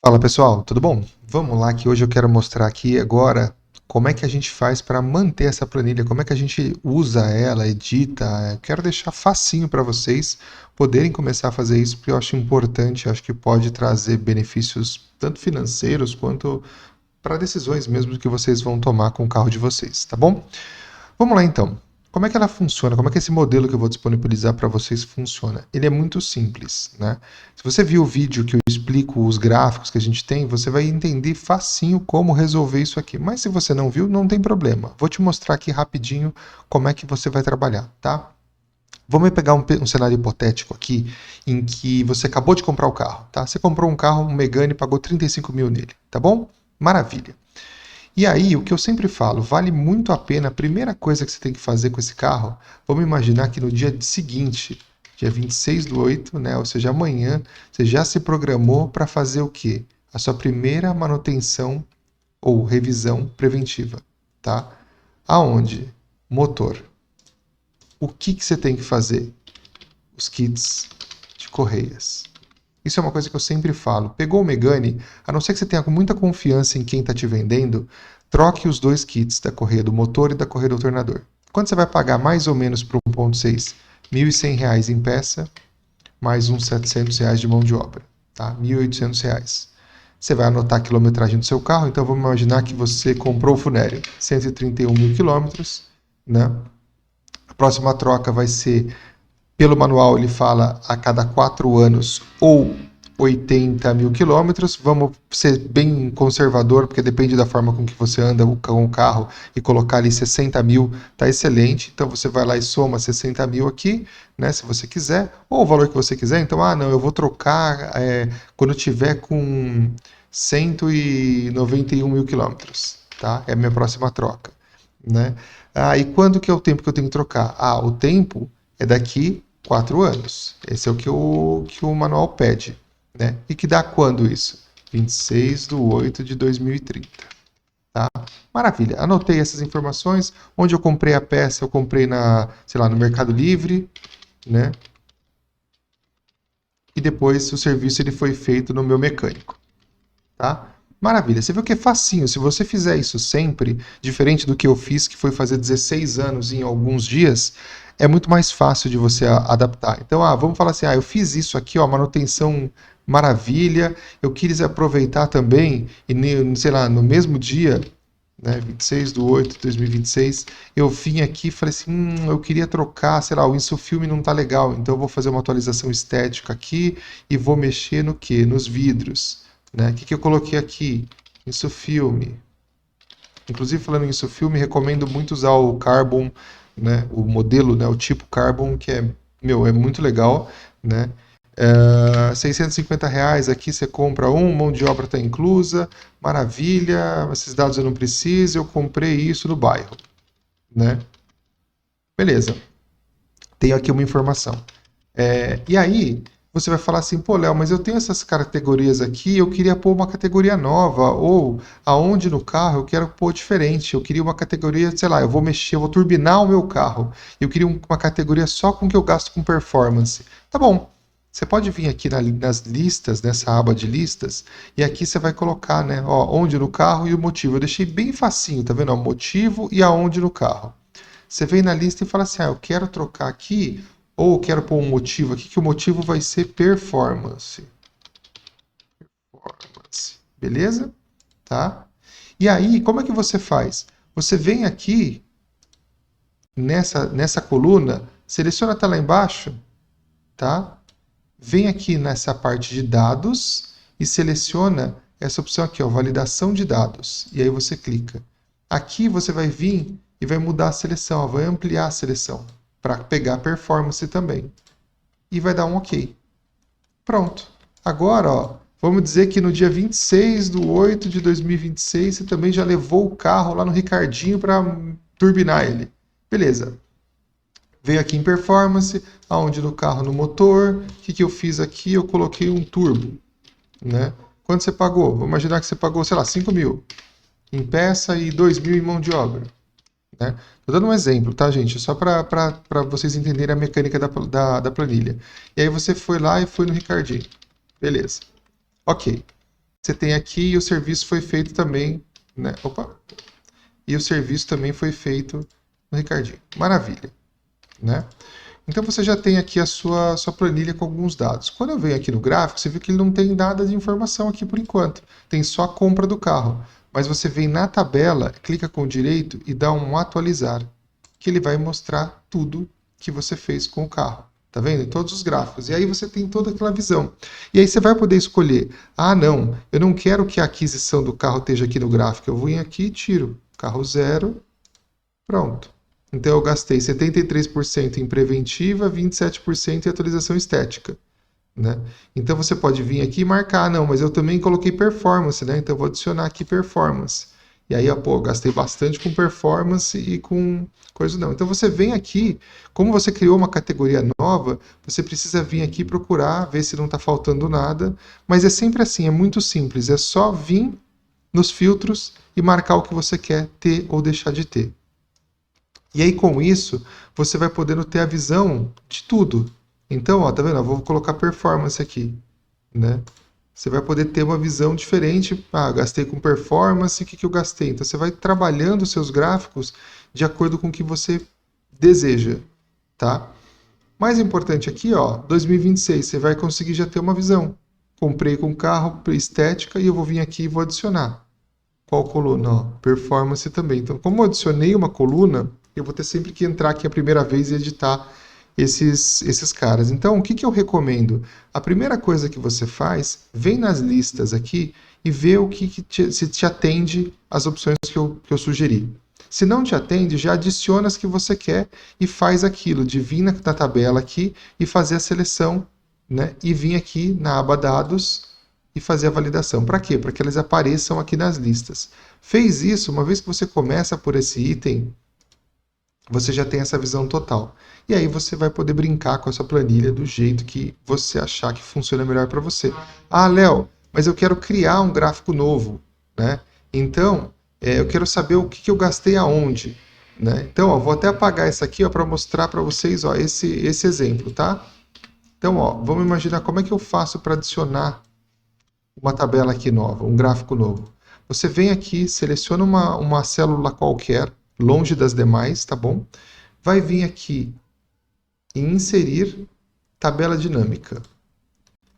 Fala pessoal, tudo bom? Vamos lá que hoje eu quero mostrar aqui agora como é que a gente faz para manter essa planilha, como é que a gente usa ela, edita. Eu quero deixar facinho para vocês poderem começar a fazer isso, porque eu acho importante, eu acho que pode trazer benefícios tanto financeiros quanto para decisões mesmo que vocês vão tomar com o carro de vocês, tá bom? Vamos lá então. Como é que ela funciona? Como é que esse modelo que eu vou disponibilizar para vocês funciona? Ele é muito simples, né? Se você viu o vídeo que eu explico os gráficos que a gente tem, você vai entender facinho como resolver isso aqui. Mas se você não viu, não tem problema. Vou te mostrar aqui rapidinho como é que você vai trabalhar, tá? Vamos pegar um cenário hipotético aqui em que você acabou de comprar o carro, tá? Você comprou um carro, um Megane, pagou 35 mil nele, tá bom? Maravilha. E aí, o que eu sempre falo, vale muito a pena, a primeira coisa que você tem que fazer com esse carro, vamos imaginar que no dia seguinte, dia 26/8, né, ou seja, amanhã, você já se programou para fazer o quê? A sua primeira manutenção ou revisão preventiva, tá? Aonde? Motor. O que você tem que fazer? Os kits de correias. Isso é uma coisa que eu sempre falo. Pegou o Megane, a não ser que você tenha muita confiança em quem está te vendendo, troque os dois kits da correia do motor e da correia do alternador. Quanto você vai pagar mais ou menos para o 1.6? R$ 1.100 em peça, mais uns R$ 700 de mão de obra. Tá? R$ 1.800. Você vai anotar a quilometragem do seu carro, então vamos imaginar que você comprou o Funério, 131 mil quilômetros. Né? A próxima troca vai ser pelo manual, ele fala a cada 4 anos ou 80 mil quilômetros. Vamos ser bem conservador, porque depende da forma com que você anda com o carro, e colocar ali 60 mil está excelente. Então você vai lá e soma 60 mil aqui, né, se você quiser, ou o valor que você quiser. Então, não, eu vou trocar quando eu tiver com 191 mil quilômetros, tá? É a minha próxima troca, né? E quando que é o tempo que eu tenho que trocar? O tempo é daqui 4 anos. Esse é o que o manual pede. Né? E que dá quando isso? 26/8/2030. Tá? Maravilha. Anotei essas informações. Onde eu comprei a peça, eu comprei sei lá, no Mercado Livre. Né? E depois o serviço ele foi feito no meu mecânico. Tá? Maravilha, você viu que é facinho. Se você fizer isso sempre, diferente do que eu fiz, que foi fazer 16 anos em alguns dias, é muito mais fácil de você adaptar. Então, vamos falar assim, eu fiz isso aqui, manutenção maravilha, eu quis aproveitar também, e sei lá, no mesmo dia, né, 26/8/2026, eu vim aqui e falei assim, eu queria trocar, sei lá, o Insufilme não tá legal, então eu vou fazer uma atualização estética aqui e vou mexer no quê? Nos vidros. Né? O que eu coloquei aqui? Insufilme. Inclusive, falando em Insufilme, recomendo muito usar o Carbon, né? O modelo, né? O tipo Carbon, que é muito legal. Né? R$ 650 aqui você compra mão de obra está inclusa, maravilha, esses dados eu não preciso, eu comprei isso no bairro. Né? Beleza, tenho aqui uma informação. E aí, você vai falar assim, pô, Léo, mas eu tenho essas categorias aqui, eu queria pôr uma categoria nova, ou aonde no carro eu quero pôr diferente, eu queria uma categoria, sei lá, eu vou turbinar o meu carro, eu queria uma categoria só com que eu gasto com performance. Tá bom, você pode vir aqui nas listas, nessa aba de listas, e aqui você vai colocar, né, onde no carro e o motivo. Eu deixei bem facinho, tá vendo? O motivo e aonde no carro. Você vem na lista e fala assim, eu quero trocar aqui, ou eu quero pôr um motivo aqui, que o motivo vai ser performance. Beleza? Tá? E aí, como é que você faz? Você vem aqui, nessa coluna, seleciona até lá embaixo, tá? Vem aqui nessa parte de dados e seleciona essa opção aqui, validação de dados. E aí você clica. Aqui você vai vir e vai mudar a seleção, vai ampliar a seleção para pegar performance também. E vai dar um OK. Pronto. Agora, vamos dizer que no dia 26/8/2026 você também já levou o carro lá no Ricardinho para turbinar ele. Beleza. Veio aqui em performance, aonde no carro, no motor. O que eu fiz aqui? Eu coloquei um turbo. Né? Quanto você pagou? Vamos imaginar que você pagou, sei lá, 5 mil em peça e 2 mil em mão de obra. Né? Tô dando um exemplo, tá, gente? Só para vocês entenderem a mecânica da planilha. E aí você foi lá e foi no Ricardinho. Beleza. Ok. você tem aqui e o serviço foi feito também, né? Opa! E o serviço também foi feito no Ricardinho. Maravilha, né? Então você já tem aqui a sua planilha com alguns dados. Quando eu venho aqui no gráfico, você viu que ele não tem nada de informação aqui por enquanto. Tem só a compra do carro. Mas você vem na tabela, clica com o direito e dá um atualizar, que ele vai mostrar tudo que você fez com o carro. Tá vendo? Em todos os gráficos. E aí você tem toda aquela visão. E aí você vai poder escolher: ah, não, eu não quero que a aquisição do carro esteja aqui no gráfico. Eu vou aqui e tiro. Carro zero. Pronto. Então eu gastei 73% em preventiva, 27% em atualização estética, né? Então você pode vir aqui e marcar, não, mas eu também coloquei performance, né? Então eu vou adicionar aqui performance. E aí, pô, gastei bastante com performance e com coisa não. Então você vem aqui, como você criou uma categoria nova, você precisa vir aqui procurar, ver se não está faltando nada. Mas é sempre assim, é muito simples. É só vir nos filtros e marcar o que você quer ter ou deixar de ter. E aí, com isso, você vai podendo ter a visão de tudo. Então, ó, tá vendo? Eu vou colocar performance aqui, né? Você vai poder ter uma visão diferente. Ah, gastei com performance, o que eu gastei? Então, você vai trabalhando os seus gráficos de acordo com o que você deseja, tá? Mais importante aqui, ó, 2026, você vai conseguir já ter uma visão. Comprei com carro, estética, e eu vou vir aqui e vou adicionar. Qual coluna? Ó, performance também. Então, como eu adicionei uma coluna, eu vou ter sempre que entrar aqui a primeira vez e editar esses caras. Então, o que eu recomendo? A primeira coisa que você faz, vem nas listas aqui e vê o se te atende às opções que eu sugeri. Se não te atende, já adiciona as que você quer e faz aquilo, de vir na tabela aqui e fazer a seleção, né? E vir aqui na aba dados e fazer a validação. Para quê? Para que eles apareçam aqui nas listas. Fez isso, uma vez que você começa por esse item, você já tem essa visão total. E aí você vai poder brincar com essa planilha do jeito que você achar que funciona melhor para você. Ah, Léo, mas eu quero criar um gráfico novo, né? Então, eu quero saber o que eu gastei aonde, né? Então, ó, vou até apagar essa aqui para mostrar para vocês, ó, esse exemplo, tá? Então, ó, vamos imaginar como é que eu faço para adicionar uma tabela aqui nova, um gráfico novo. Você vem aqui, seleciona uma célula qualquer, longe das demais, tá bom? Vai vir aqui em inserir tabela dinâmica.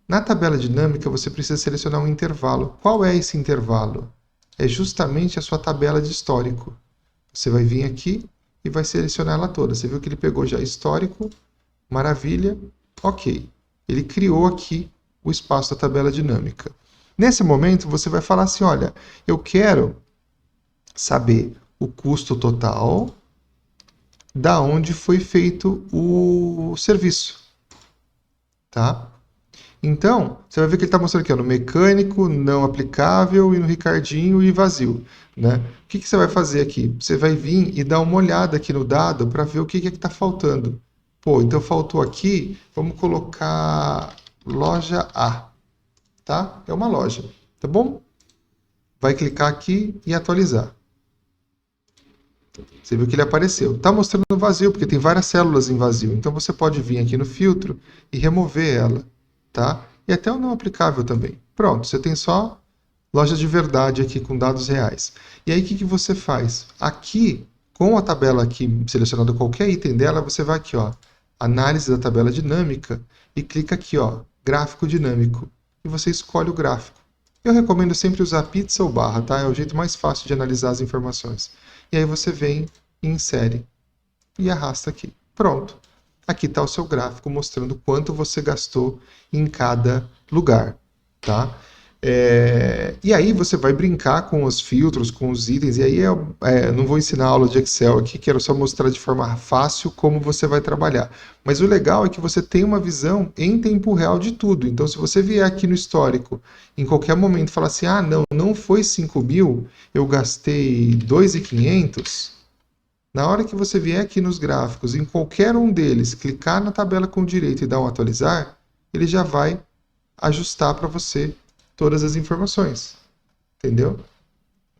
Na tabela dinâmica, você precisa selecionar um intervalo. Qual é esse intervalo? É justamente a sua tabela de histórico. Você vai vir aqui e vai selecionar ela toda. Você viu que ele pegou já histórico, maravilha, ok. Ele criou aqui o espaço da tabela dinâmica. Nesse momento, você vai falar assim, olha, eu quero saber o custo total da onde foi feito o serviço, tá? Então, você vai ver que ele está mostrando aqui, ó, no mecânico, não aplicável, e no Ricardinho e vazio, né? O que você vai fazer aqui? Você vai vir e dar uma olhada aqui no dado para ver o que está faltando. Pô, então faltou aqui, vamos colocar loja A, tá? É uma loja, tá bom? Vai clicar aqui e atualizar. Você viu que ele apareceu. Está mostrando vazio, porque tem várias células em vazio. Então você pode vir aqui no filtro e remover ela, tá? E até o não aplicável também. Pronto, você tem só loja de verdade aqui com dados reais. E aí o que você faz? Aqui, com a tabela aqui selecionando qualquer item dela, você vai aqui, ó, análise da tabela dinâmica e clica aqui, ó, gráfico dinâmico. E você escolhe o gráfico. Eu recomendo sempre usar pizza ou barra, tá? É o jeito mais fácil de analisar as informações. E aí você vem e insere e arrasta aqui. Pronto. Aqui está o seu gráfico mostrando quanto você gastou em cada lugar, tá? E aí você vai brincar com os filtros, com os itens, e aí não vou ensinar aula de Excel aqui, quero só mostrar de forma fácil como você vai trabalhar. Mas o legal é que você tem uma visão em tempo real de tudo. Então, se você vier aqui no histórico, em qualquer momento, falar assim, ah, não foi 5.000, eu gastei 2.500, na hora que você vier aqui nos gráficos, em qualquer um deles, clicar na tabela com o direito e dar um atualizar, ele já vai ajustar para você todas as informações, entendeu?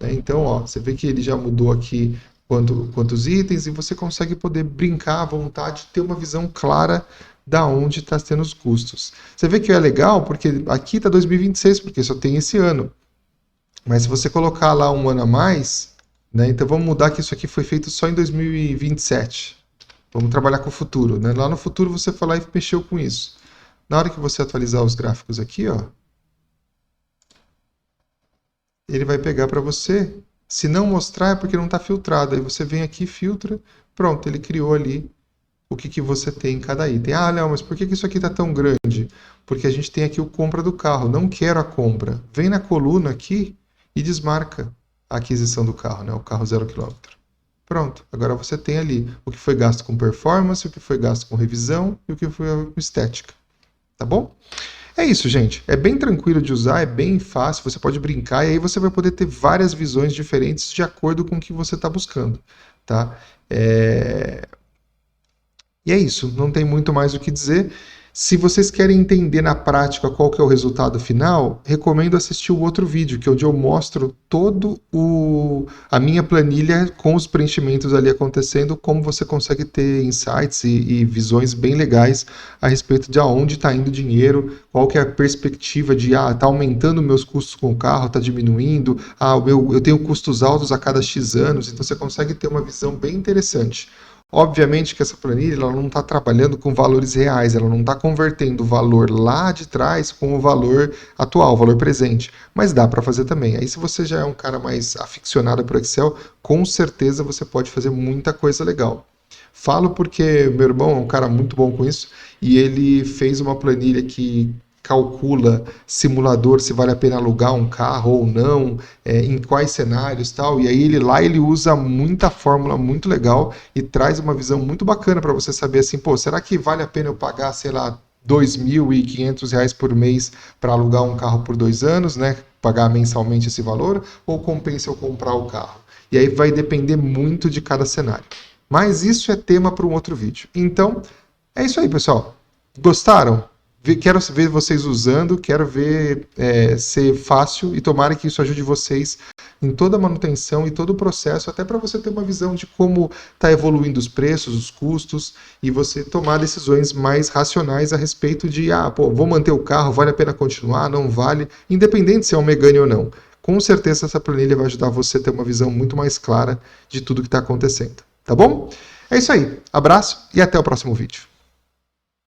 Então, ó, você vê que ele já mudou aqui quantos itens e você consegue poder brincar à vontade, ter uma visão clara da onde está tendo os custos. Você vê que é legal porque aqui está 2026, porque só tem esse ano. Mas se você colocar lá um ano a mais, né? Então vamos mudar que isso aqui foi feito só em 2027. Vamos trabalhar com o futuro, né? Lá no futuro você foi lá e mexeu com isso. Na hora que você atualizar os gráficos aqui, ó, ele vai pegar para você. Se não mostrar é porque não está filtrado. Aí você vem aqui, filtra, pronto, ele criou ali o que, que você tem em cada item. Ah, não, mas por que, que isso aqui está tão grande? Porque a gente tem aqui o compra do carro. Não quero a compra. Vem na coluna aqui e desmarca a aquisição do carro, né? O carro 0 km. Pronto, agora você tem ali o que foi gasto com performance, o que foi gasto com revisão e o que foi com estética. Tá bom? É isso, gente. É bem tranquilo de usar, é bem fácil, você pode brincar e aí você vai poder ter várias visões diferentes de acordo com o que você está buscando, tá? E é isso, não tem muito mais o que dizer. Se vocês querem entender na prática qual que é o resultado final, recomendo assistir o outro vídeo, que é onde eu mostro a minha planilha com os preenchimentos ali acontecendo, como você consegue ter insights e visões bem legais a respeito de aonde está indo o dinheiro, qual que é a perspectiva de, está aumentando meus custos com o carro, está diminuindo, eu tenho custos altos a cada X anos, então você consegue ter uma visão bem interessante. Obviamente que essa planilha ela não está trabalhando com valores reais, ela não está convertendo o valor lá de trás com o valor atual, o valor presente, mas dá para fazer também. Aí se você já é um cara mais aficionado por Excel, com certeza você pode fazer muita coisa legal. Falo porque meu irmão é um cara muito bom com isso e ele fez uma planilha que calcula simulador se vale a pena alugar um carro ou não, em quais cenários tal. E aí ele usa muita fórmula muito legal e traz uma visão muito bacana para você saber assim, pô, será que vale a pena eu pagar, sei lá, R$ 2.500 por mês para alugar um carro por 2 anos, né? Pagar mensalmente esse valor, ou compensa eu comprar o carro? E aí vai depender muito de cada cenário. Mas isso é tema para um outro vídeo. Então, é isso aí, pessoal. Gostaram? Quero ver vocês usando, quero ver ser fácil e tomara que isso ajude vocês em toda a manutenção e todo o processo, até para você ter uma visão de como está evoluindo os preços, os custos e você tomar decisões mais racionais a respeito de, vou manter o carro, vale a pena continuar, não vale, independente se é um Megane ou não. Com certeza essa planilha vai ajudar você a ter uma visão muito mais clara de tudo que está acontecendo. Tá bom? É isso aí. Abraço e até o próximo vídeo.